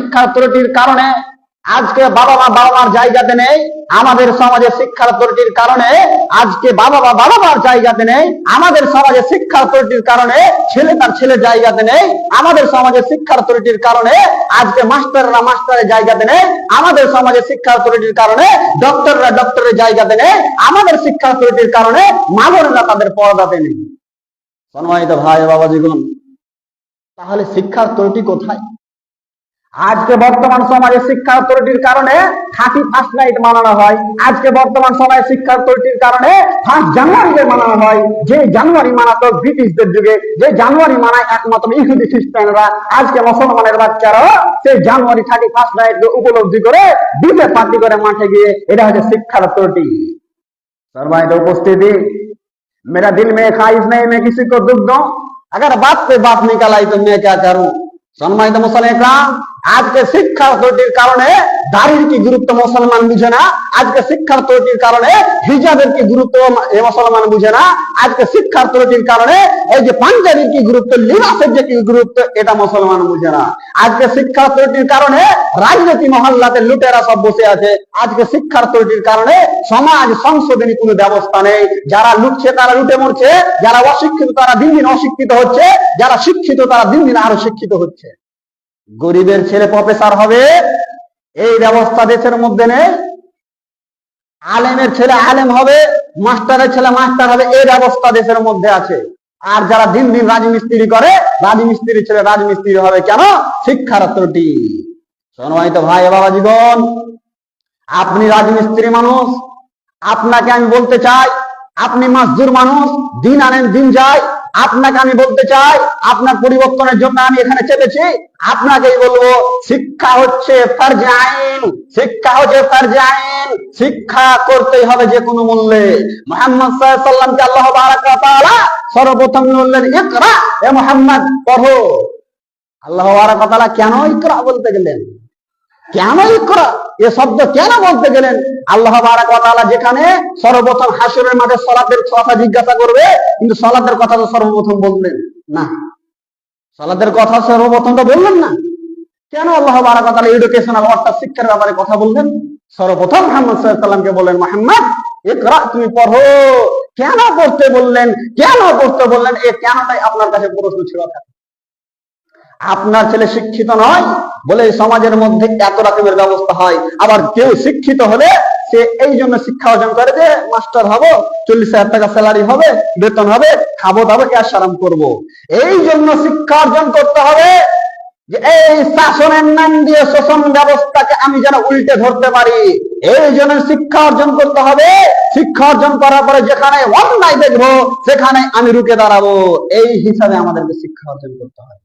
শিক্ষার ত্রুটির কারণে আজকে বাবা মার জায়গাতে নেই। আমাদের সমাজে শিক্ষার ত্রুটির কারণে আজকে বাবা মার জায়গাতে নেই। আমাদের সমাজে শিক্ষার ত্রুটির কারণে ছেলে তার ছেলের জায়গাতে নেই। আমাদের সমাজে শিক্ষার ত্রুটির কারণে আজকে মাস্টাররা মাস্টারের জায়গাতে নেই। আমাদের সমাজে শিক্ষার ত্রুটির কারণে ডক্টররা ডক্টরের জায়গাতে নেই। আমাদের শিক্ষার ত্রুটির কারণে মা বোনেরা তাদের পর্দাতে নেই। সম্মানিত ভাই বাবাজিগণ, তাহলে শিক্ষার ত্রুটি কোথায়? আজকে বর্তমান সমাজে শিক্ষার ত্রুটির কারণে 31 নাইট মানানো হয়। আজকে বর্তমান সময়ে শিক্ষার ত্রুটির কারণে 1 জানুয়ারিকে মানানো হয়। যে জানুয়ারি মানাতো ব্রিটিশদের যুগে, যে জানুয়ারি মানায় একমাত্র ইহুদি খ্রিস্টানরা, আজকে মুসলমানের বাচ্চারা সেই জানুয়ারি 31 নাইটকে উপলব্ধি করে ডিজে পার্টি করে মাঠে গিয়ে, এটা হচ্ছে শিক্ষার ত্রুটি। সম্মানিত উপস্থিতি, मेरा दिल में ख्वाहिश नहीं मैं किसी को दुख दूं, अगर बात पे बात निकल आई तो मैं क्या करूं। সম্মানিত মুসলমান, আজকে শিক্ষার ত্রুটির কারণে দাড়ির কি গুরুত্ব মুসলমান বুঝে না। আজকে শিক্ষার ত্রুটির কারণে হিজাবের কি গুরুত্ব মুসলমান বুঝে না। আজকে শিক্ষার ত্রুটির কারণে এই যে পাঞ্জাবির কি গুরুত্ব, লিবাসের যে কি গুরুত্ব, এটা মুসলমান বুঝে না। আজকে শিক্ষার ত্রুটির কারণে রাজনীতি মহল্লাতে লুটেরা সব বসে আছে। আজকে শিক্ষার ত্রুটির কারণে সমাজ সংশোধনী কোনো ব্যবস্থা নেই। যারা লুটছে তারা লুটে মরছে, যারা অশিক্ষিত তারা দিন দিন অশিক্ষিত হচ্ছে, যারা শিক্ষিত তারা দিন দিন আরো শিক্ষিত হচ্ছে। গরিবের ছেলে প্রফেসর হবে এই ব্যবস্থা দেশের মধ্যে নেই। আলেমের ছেলে আলেম হবে, মাস্টারের ছেলে মাস্টার হবে, এই ব্যবস্থা দেশের মধ্যে আছে। আর যারা দিন দিন রাজমিস্ত্রি করে, রাজমিস্ত্রির ছেলে রাজমিস্ত্রি হবে কেন? শিক্ষার ত্রুটি। সম্মানিত ভাই বাবাজীগণ, আপনি রাজমিস্ত্রি মানুষ, আপনাকে আমি বলতে চাই, আপনি মজদুর মানুষ, দিন আনেন দিন যায়। আপনাকে আমি বলতে চাই, আপনার পরিবর্তনের জন্য আমি এখানে চেপেছি। আপনাকেই বলবো, শিক্ষা হচ্ছে ফরজে আইন, শিক্ষা হচ্ছে ফরজে আইন। শিক্ষা করতেই হবে যে কোনো মূল্যে। মুহাম্মদ সাল্লাল্লাহু আলাইহি ওয়াসাল্লামকে আল্লাহ তাবারাক ওয়া তাআলা সর্বপ্রথম বললেন, ইকরা, এ মুহাম্মদ পড়ো। আল্লাহ তাবারাক ওয়া তাআলা কেন ইকরা বলতে গেলেন? কেন ইকরা এ শব্দ কেন বলতে গেলেন? আল্লাহ তাবারাক ওয়া তাআলা যেখানে সর্বপ্রথম হাসরের মাঠে সালাতের কথা জিজ্ঞাসা করবে, কিন্তু সালাতের কথা তো সর্বপ্রথম বললেন না। সালাতের কথা সর্বপ্রথম তো বললেন না। কেন আল্লাহ তাবারাক ওয়া তাআলা এডুকেশনাল অর্থাৎ শিক্ষার ব্যাপারে কথা বললেন? সর্বপ্রথম মুহাম্মদ সাল্লাল্লাহু আলাইহি ওয়াসাল্লামকে বললেন, মুহাম্মদ ইকরা, তুমি পড়ো। কেন পড়তে বললেন? কেন পড়তে বললেন? এই কেনটাই আপনার কাছে প্রশ্ন ছিল। আপনার ছেলে শিক্ষিত নয় বলে সমাজের মধ্যে এত রকমের ব্যবস্থা হয়। আবার কেউ শিক্ষিত হলে সে এই জন্য শিক্ষা অর্জন করে যে মাস্টার হবো, 40,000 টাকা স্যালারি হবে, বেতন হবে, খাবো দাবো, ক্যাশ আরাম করবো। এই জন্য শিক্ষা অর্জন করতে হবে যে এই শাসনের নাম দিয়ে শোষণ ব্যবস্থাকে আমি যেন উল্টে ধরতে পারি। এই জন্য শিক্ষা অর্জন করতে হবে। শিক্ষা অর্জন করার পরে যেখানে অন্যায় দেখবো সেখানে আমি রুখে দাঁড়াবো। এই হিসাবে আমাদেরকে শিক্ষা অর্জন করতে হবে।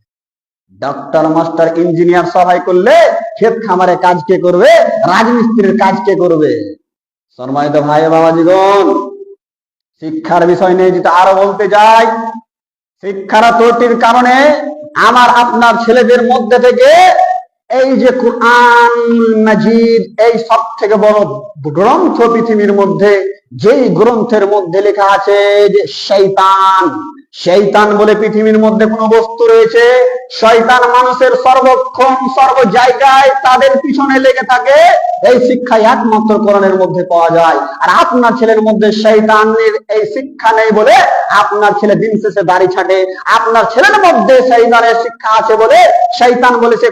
ডক্টর মাস্টার ইঞ্জিনিয়ার সবাই করলে ক্ষেত খামারে কাজ কে করবে? রাজমিস্ত্রির কাজ কে করবে? সম্মানিত ভাই বাবাজীগণ, শিক্ষার বিষয় নিয়ে যেটা আরো বলতে যাই, শিক্ষার ত্রুটির কারণে আমার আপনার ছেলেদের মধ্যে থেকে এই যে কুরআন মাজিদ, এই সব থেকে বড় গ্রন্থ পৃথিবীর মধ্যে, যেই গ্রন্থের মধ্যে লেখা আছে যে শয়তান, শয়তান বলে পৃথিবীর মধ্যে কোন বস্তু রয়েছে, শয়তান মানুষের সর্বক্ষণ সর্ব জায়গায় তাদের পিছনে লেগে থাকে, এই শিক্ষা একমাত্র কোরআনের মধ্যে পাওয়া যায়। আর আপনার ছেলের মধ্যে শয়তানের এই শিক্ষা নেই বলে আপনার ছেলে দিন শেষে দাড়ি ছাঁটে। আপনার ছেলের মধ্যে শয়তানের শিক্ষা আছে বলে শয়তান বলেছে